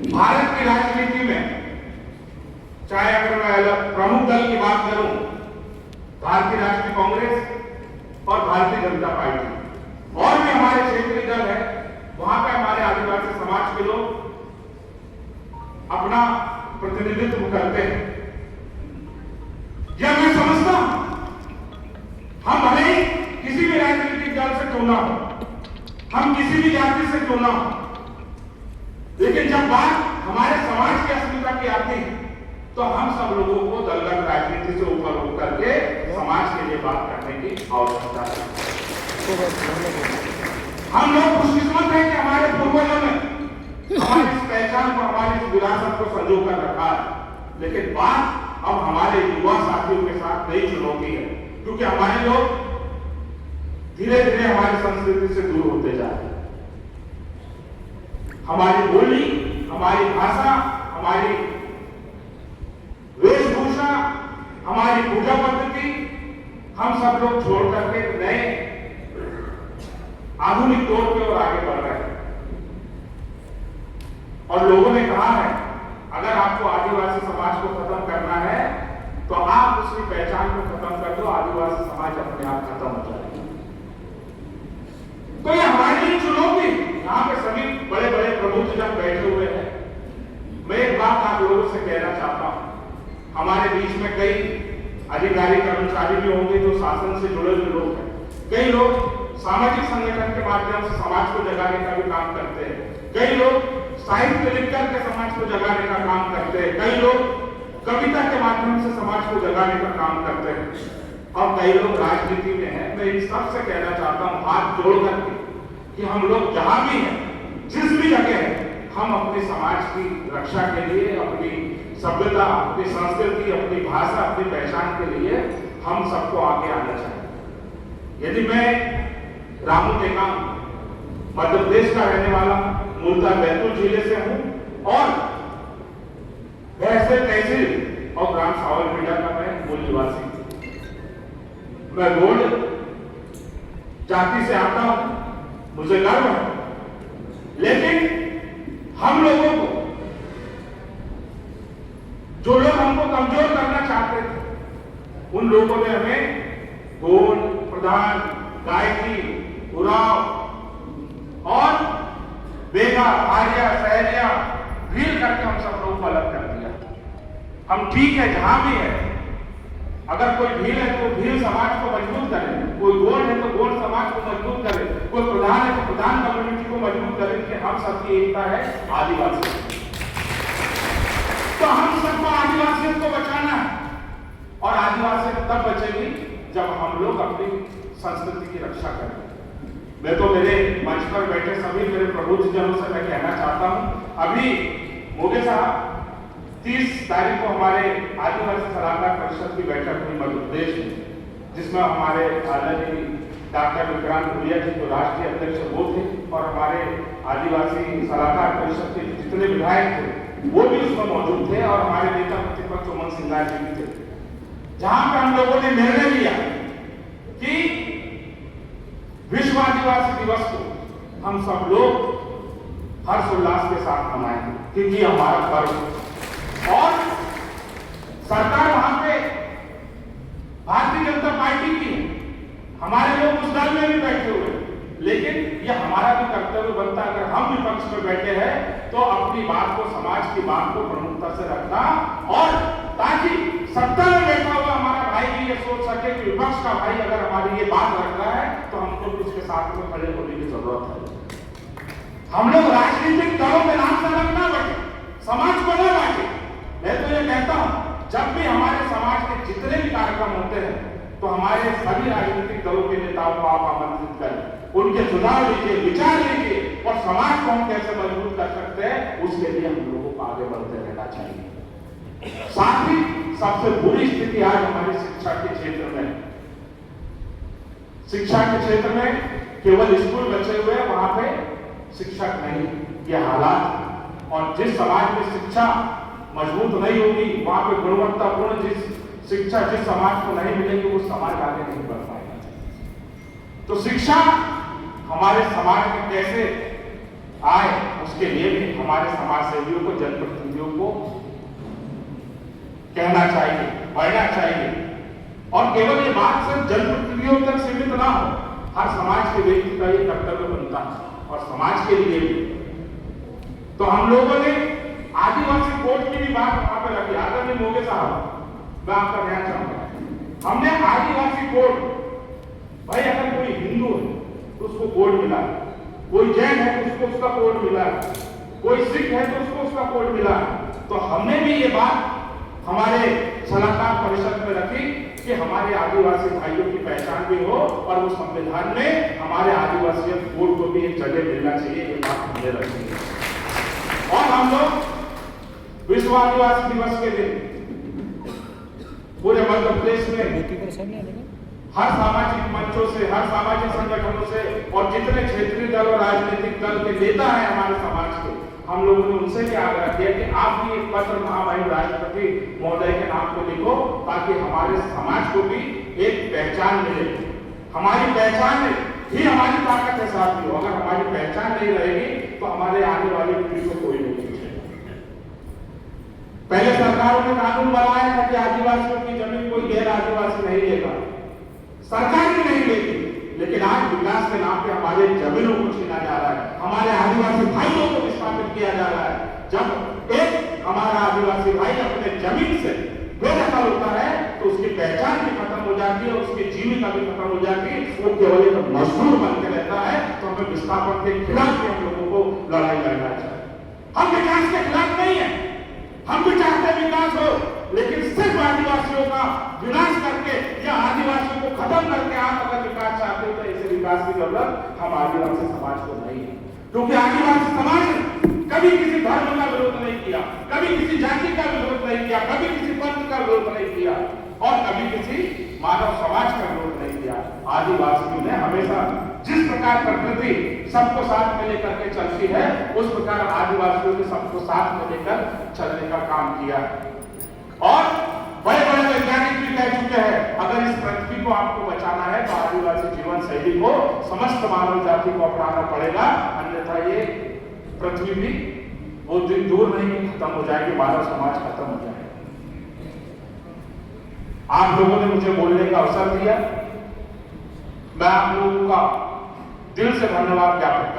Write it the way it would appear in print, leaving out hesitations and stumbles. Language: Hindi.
भारत की राजनीति में चाहे अगर मैं अलग प्रमुख दल की बात करूं, भारतीय राष्ट्रीय कांग्रेस और भारतीय जनता पार्टी और भी हमारे क्षेत्रीय दल है, वहां पे हमारे आदिवासी समाज के लोग अपना प्रतिनिधित्व करते हैं। यह मैं समझता हूं, हम भले ही किसी भी राजनीतिक दल से क्यों ना हो, हम किसी भी जाति से क्यों ना हो, लेकिन जब बात हमारे समाज की अस्मिता की आती है तो हम सब लोगों को दलगत राजनीति से ऊपर उठ करके समाज के लिए बात करने की आवश्यकता है। हम लोग खुशकिस्मत हैं कि हमारे पूर्वजों ने हमारी इस पहचान को, हमारी इस विरासत को संजो कर रखा है, लेकिन बात अब हमारे युवा साथियों के साथ नई चुनौती है, क्योंकि हमारे लोग धीरे धीरे हमारी संस्कृति से दूर होते जा रहे हैं। हमारी बोली, हमारी भाषा, हमारी वेशभूषा, हमारी पूजा पद्धति, हम सब लोग छोड़ करके नए आधुनिक दौर की ओर आगे बढ़ रहे हैं। और लोगों ने कहा है, अगर आपको आदिवासी समाज को खत्म करना है तो आप उसकी पहचान को खत्म कर दो, आदिवासी समाज अपने आप खत्म हो जाएगा। तो ये हमारी लिए चुनौती, यहाँ पे सभी बड़े बड़े प्रबुद्धजन बैठे हुए हैं। मैं एक बात आप लोगों से कहना चाहता हूं, हमारे बीच में कई अधिकारी कर्मचारी भी होंगे जो शासन से जुड़े हुए लोग हैं, कई लोग सामाजिक संगठन के माध्यम से समाज को जगाने का भी काम करते हैं, कई लोग साहित्य लिखकर के समाज को जगाने का काम करते हैं, कई लोग कविता के माध्यम से समाज को जगाने का काम करते हैं, और कई लोग राजनीति में हैं। मैं इन सबसे कहना चाहता हूं, हाथ जोड़ करके, कि हम लोग जहां भी हैं, जिस भी जगह हैं, हम अपने समाज की रक्षा के लिए, अपनी सभ्यता, अपनी संस्कृति, अपनी भाषा, अपनी पहचान के लिए हम सबको आगे आना चाहिए। यदि मैं रामू टेकाम मध्य प्रदेश का रहने वाला, मूलतः बैतूल जिले से हूं और बहसे तहसील और ग्राम सावलपीड़ा का मैं मूल निवासी। मैं गोंड जाति से आता हूं, मुझे गर्व है, लेकिन हम लोगों को, जो लोग हमको कमजोर करना चाहते थे, उन लोगों ने हमें गोंड, प्रधान, गायकी, उराव और बेगा, आर्या, सहेलिया, भील करके हम सब लोगों को अलग कर दिया। हम ठीक है जहां भी है, अगर कोई भील है तो भील समाज को मजबूत करे, कोई गोंड है तो गोंड समाज को मजबूत करे, कोई प्रधान है तो प्रधान कम्युनिटी को मजबूत करे, कि हम सबकी एकता है आदिवासी। तो हम सबको आदिवासियों को बचाना है, और आदिवासी तब बचेगी जब हम लोग अपनी संस्कृति की रक्षा करें। मैं तो मेरे मंच पर बैठे सभी मेरे प्रबुद्धजनों से मैं कहना चाहता हूं, अभी मोगे साहब 30 तारीख को हमारे आदिवासी सलाहकार परिषद की बैठक हुई मध्य प्रदेश में, जिसमें हमारे आदरणीय डॉक्टर विक्रांत भूरिया जी जो राष्ट्रीय अध्यक्ष वो थे, और हमारे आदिवासी सलाहकार परिषद के जितने विधायक थे वो भी उसमें मौजूद थे, और हमारे नेता प्रतिपक्ष उमन सिंघार जी भी थे, जहां पर हम लोगों ने निर्णय लिया कि विश्व आदिवासी दिवस को हम सब लोग हर्षोल्लास के साथ मनाएंगे, क्योंकि हमारा पर्व। और सरकार वहां पे भारतीय जनता पार्टी की है, हमारे लोग उस दल में भी बैठे हुए, लेकिन यह हमारा भी कर्तव्य बनता है, अगर हम विपक्ष में बैठे हैं तो अपनी बात को, समाज की बात को प्रमुखता से रखना, और ताकि सत्ता में बैठा हुआ हमारा भाई भी ये सोच सके कि विपक्ष का भाई अगर हमारी ये बात रख रहा है तो हमको उसके साथ में खड़े होने की जरूरत है। हम लोग राजनीतिक दलों के नाम से अलग ना बैठे, समाज को ना बांटे। मैं तो ये कहता हूं, जब भी हमारे समाज के जितने भी कार्यक्रम होते हैं तो हमारे सभी राजनीतिक दलों के नेताओं को आप आमंत्रित करें, उनके सुझाव लीजिए, विचार लीजिए, और समाज को हम कैसे मजबूत कर सकते हैं उसके लिए हम लोगों को आगे बढ़ते रहना चाहिए। साथ ही सबसे बुरी स्थिति आज हमारी शिक्षा के क्षेत्र में, शिक्षा के क्षेत्र में केवल स्कूल बचे हुए, वहां पे शिक्षक नहीं, ये हालात। और जिस समाज में शिक्षा मजबूत नहीं होगी, वहां पे गुणवत्तापूर्ण शिक्षा जिस समाज को नहीं मिलेगी, वो समाज आगे नहीं बढ़ पाएगा। तो शिक्षा हमारे समाज में कैसे आए, उस उसके लिए भी हमारे समाज सेवियों को, जनप्रतिनिधियों को कहना चाहिए, बढ़ना चाहिए। और केवल ये बात सिर्फ जनप्रतिनिधियों तक सीमित ना हो, हर समाज के व्यक्ति का ये कर्तव्य बनता है और समाज के लिए भी। तो हम लोगों ने आदिवासी कोड की भी बात वहां पर रखी। आदरणीय मोगे साहब, मैं आपका ध्यान चाहूंगा, हमने आदिवासी कोड, भाई अगर कोई हिंदू है तो उसको कोड मिला, कोई जैन है तो उसको उसका कोड मिला, कोई सिख है तो उसको उसका कोड मिला। तो हमने भी ये बात हमारे सलाहकार परिषद में रखी कि हमारे आदिवासी भाइयों की पहचान भी हो और वो संविधान में हमारे आदिवासी कोड को भी एक जगह मिलना चाहिए, ये बात हमने रखी है। और हम लोग विश्व आदिवासी दिवस के दिन पूरे मध्य प्रदेश में हर सामाजिक मंचों से, हर सामाजिक संगठनों से और जितने क्षेत्रीय दल और राजनीतिक दल के नेता हैं हमारे समाज के, हम लोगों ने उनसे क्या आग्रह किया कि आप भी एक पत्र महामहिम राष्ट्रपति महोदय के नाम को लिखो, ताकि हमारे समाज को भी एक पहचान मिले। हमारी पहचान ही हमारी ताकत है साथियों। अगर हमारी पहचान नहीं रहेगी तो हमारे आने वाली पीढ़ी को कोई नहीं पूछेगा। पहले सरकारों ने कानून बनाया था कि आदिवासियों की जमीन कोई गैर आदिवासी नहीं लेगा, सरकार भी नहीं लेगी, लेकिन आज विकास के नाम पे हमारे जमीनों को छीना जा रहा है, हमारे आदिवासी भाइयों को विस्थापित किया जा रहा है। जब एक हमारा आदिवासी भाई अपने जमीन से बेदखल होता है तो उसकी पहचान भी खत्म हो जाती है, उसकी जीविका भी खत्म हो जाती है, वो केवल एक मजदूर बन के रहता है। तो हमें विस्थापन के खिलाफ भी हम लोगों को लड़ाई लड़ना चाहिए। हम विकास के खिलाफ नहीं है, हम भी चाहते हैं विकास हो, लेकिन सिर्फ आदिवासियों का विनाश करके या आदिवासियों को खत्म करके आप अगर विकास चाहते हो तो ऐसे विकास की जरूरत हम आदिवासी समाज को नहीं है। क्योंकि आदिवासी समाज कभी किसी धर्म का विरोध नहीं किया, कभी किसी जाति का विरोध नहीं किया, कभी किसी पंथ का विरोध नहीं किया और कभी किसी मानव समाज का विरोध नहीं किया। आदिवासियों ने हमेशा जिस प्रकार प्रकृति सबको साथ में लेकर के चलती है, उस प्रकार आदिवासियों ने सबको साथ में लेकर चलने का काम किया। और बड़े बड़े वैज्ञानिक भी कह चुके हैं, अगर इस पृथ्वी को आपको बचाना है तो आदिवासी जीवन शैली को समस्त मानव जाति को अपनाना पड़ेगा, अन्यथा ये पृथ्वी भी वो दिन दूर नहीं खत्म हो जाएगी, मानव समाज खत्म हो जाएगा। आप लोगों ने मुझे बोलने का अवसर दिया, मैं आप लोगों का दिल से धन्यवाद ज्ञापित